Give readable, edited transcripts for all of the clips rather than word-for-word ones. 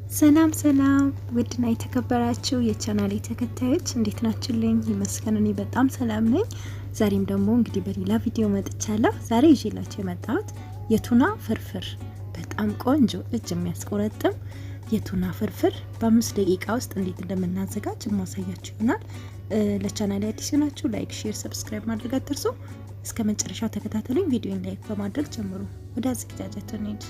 ሰላም ውድና የተከበራችሁ የቻናሌ ተከታዮች እንዴት ናችሁልኝ? ይመስገን እኔ በጣም ሰላም ነኝ። ዛሬም ደግሞ እንግዲህ በሌላ ቪዲዮ መጥቻለሁ። ዛሬ ይዤላችሁ የመጣሁት የቱና ፍርፍር፣ በጣም ቆንጆ እጅ የሚያስቆረጥም የቱና ፍርፍር በ5 ደቂቃ ውስጥ እንዴት እንደምናዘጋጅ ማሳያችሁ ይሆናል። ለቻናሌ አዲስ ናችሁ ላይክ፣ ሼር፣ ሰብስክራይብ ማድረግ አትርሱ። እስከ መጨረሻው ተከታተሉኝ። ቪዲዮን ላይክ በማድረግ ጀምሩ። ወደ አዘጋጃጀቱ እንሂድ።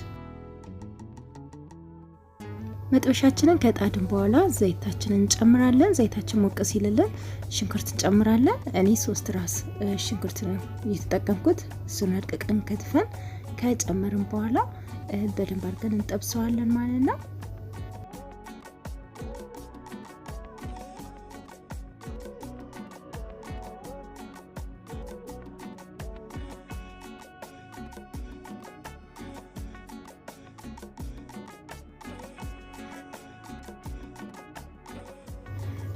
መጥበሻችንን ከጣድን በኋላ ዘይታችንን እንጨምራለን። ዘይታችን ሞቅ ሲልልን ሽንኩርት እንጨምራለን። እኔ 3 ራስ ሽንኩርት ነው የተጠቀምኩት። እሱን አድቅቀን ከትፈን ከጨመርን በኋላ በደንብ አድርገን እንጠብሰዋለን ማለት ነው።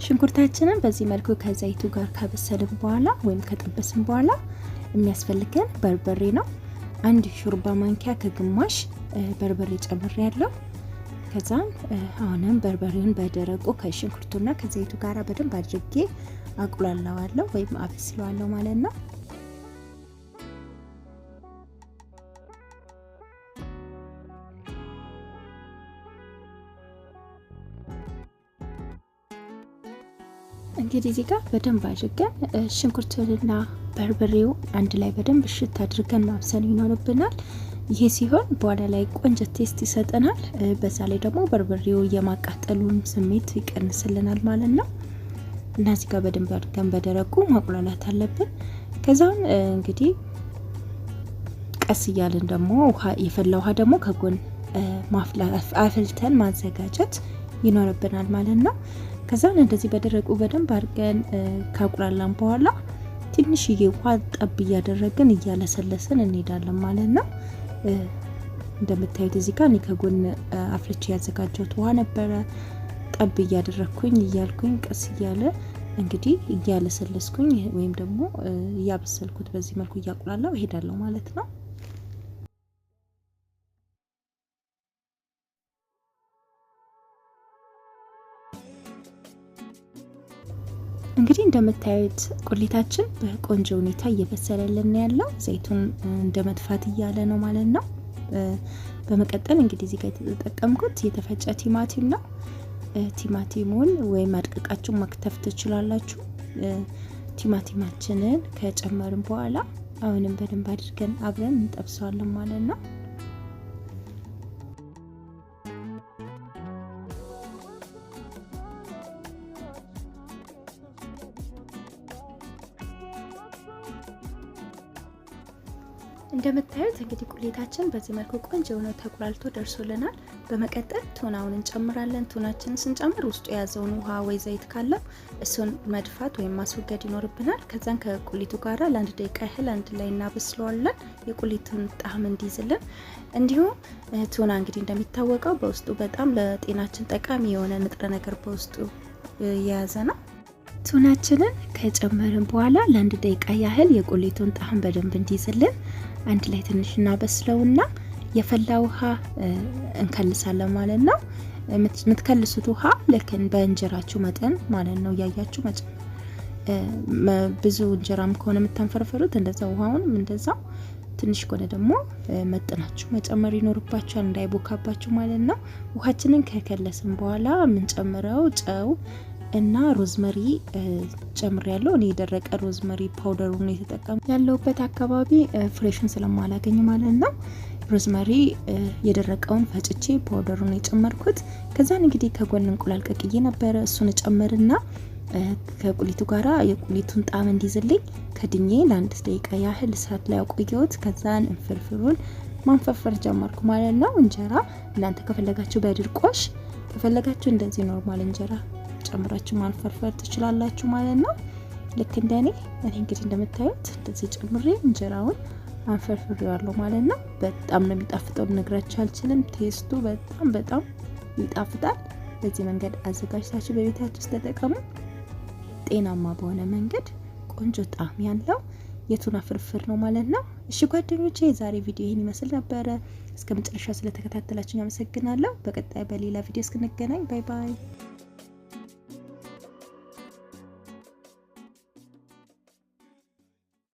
ሽንኩርታችንን በዚህ መልኩ ከዘይቱ ጋር ካበሰልን በኋላ ወይም ከጠበስን በኋላ የሚያስፈልገን በርበሬ ነው። 1 ሾርባ ማንኪያ ከግማሽ በርበሬ ጨምሬያለሁ። ከዛም አሁንም በርበሬውን በደረቁ ከሽንኩርቱና ከዘይቱ ጋር በደንብ አድርጌ አቁላላዋለሁ ወይም አብስለዋለሁ ማለት ነው። እንግዲህ እዚህ ጋር በደንብ አድርገን ሽንኩርቱንና በርበሬው አንድ ላይ በደንብ እሽት አድርገን ማብሰል ይኖርብናል። ይሄ ሲሆን በኋላ ላይ ቆንጆ ቴስት ይሰጠናል። በዛ ላይ ደግሞ በርበሬው የማቃጠሉን ስሜት ይቀንስልናል ማለት ነው። እና እዚህ ጋር በደንብ አድርገን በደረቁ ማቁላላት አለብን። ከዛም እንግዲህ ቀስ እያልን ደግሞ የፈላ ውሃ ደግሞ ከጎን አፍልተን ማዘጋጀት ይኖርብናል ማለት ነው። ከዛን እንደዚህ በደረቁ በደንብ አድርገን ካቁላላን በኋላ ትንሽዬ ውሃ ጠብ እያደረግን እያለሰለስን እንሄዳለን ማለት ነው። እንደምታዩት እዚህ ጋር እኔ ከጎን አፍልቼ ያዘጋጀሁት ውሃ ነበረ። ጠብ እያደረግኩኝ እያልኩኝ ቀስ እያለ እንግዲህ እያለሰለስኩኝ ወይም ደግሞ እያበሰልኩት በዚህ መልኩ እያቁላላው እሄዳለሁ ማለት ነው። እንግዲህ እንደምታዩት ቁሌታችን በቆንጆ ሁኔታ እየበሰለልን ያለው ዘይቱን እንደመጥፋት እያለ ነው ማለት ነው። በመቀጠል እንግዲህ እዚህ ጋር የተጠቀምኩት የተፈጨ ቲማቲም ነው። ቲማቲሙን ወይም አድቅቃችሁ መክተፍ ትችላላችሁ። ቲማቲማችንን ከጨመርን በኋላ አሁንም በደንብ አድርገን አብረን እንጠብሰዋለን ማለት ነው። እንደምታዩት እንግዲህ ቁሌታችን በዚህ መልኩ ቆንጆ ሆኖ ተቁላልቶ ደርሶልናል። በመቀጠል ቱናውን እንጨምራለን። ቱናችንን ስንጨምር ውስጡ የያዘውን ውሃ ወይ ዘይት ካለ እሱን መድፋት ወይም ማስወገድ ይኖርብናል። ከዛን ከቁሌቱ ጋራ ለ1 ደቂቃ ያህል አንድ ላይ እናበስለዋለን የቁሌቱን ጣዕም እንዲይዝልን። እንዲሁም ቱና እንግዲህ እንደሚታወቀው በውስጡ በጣም ለጤናችን ጠቃሚ የሆነ ንጥረ ነገር በውስጡ የያዘ ነው። ቱናችንን ከጨመርን በኋላ ለ1 ደቂቃ ያህል የቁሌቱን ጣዕም በደንብ እንዲይዝልን አንድ ላይ ትንሽ እናበስለውና የፈላ ውሃ እንከልሳለን ማለት ነው። የምትከልሱት ውሃ ለከን በእንጀራችሁ መጠን ማለት ነው ያያችሁ መጨመር። ብዙ እንጀራም ከሆነ የምታንፈረፈሩት እንደዛ ውሃውንም እንደዛው፣ ትንሽ ከሆነ ደግሞ መጥናችሁ መጨመር ይኖርባችኋል እንዳይቦካባችሁ ማለት ነው። ውሃችንን ከከለስን በኋላ የምንጨምረው ጨው እና ሮዝመሪ ጨምሬያለሁ። እኔ የደረቀ ሮዝመሪ ፓውደሩን የተጠቀምኩት ያለውበት አካባቢ ፍሬሽን ስለማላገኝ ማለት ነው። ሮዝመሪ የደረቀውን ፈጭቼ ፓውደሩን የጨመርኩት። ከዛን እንግዲህ ከጎን እንቁላል ቀቅዬ ነበረ እሱን ጨምርና ከቁሊቱ ጋራ የቁሊቱን ጣዕም እንዲዝልኝ ከድኜ ለ1 ደቂቃ ያህል እሳት ላይ አቆየሁት። ከዛን ፍርፍሩን ማንፈርፈር ጀመርኩ ማለት ነው። እንጀራ እናንተ ከፈለጋችሁ በድርቆሽ ከፈለጋችሁ እንደዚህ ኖርማል እንጀራ ጨምራችሁ ማንፈርፈር ትችላላችሁ ማለት ነው። ልክ እንደኔ እንግዲህ እንደምታዩት እንደዚህ ጨምሬ እንጀራውን አንፈርፍሬዋለሁ ማለት ነው። በጣም ነው የሚጣፍጠው፣ ልነግራችሁ አልችልም። ቴስቱ በጣም ይጣፍጣል። በዚህ መንገድ አዘጋጅታችሁ በቤታችሁ ውስጥ ተጠቀሙ። ጤናማ በሆነ መንገድ ቆንጆ ጣዕም ያለው የቱና ፍርፍር ነው ማለት ነው። እሺ ጓደኞቼ የዛሬ ቪዲዮ ይህን ይመስል ነበረ። እስከ መጨረሻ ስለተከታተላችሁ አመሰግናለሁ። በቀጣይ በሌላ ቪዲዮ እስክንገናኝ ባይ ባይ።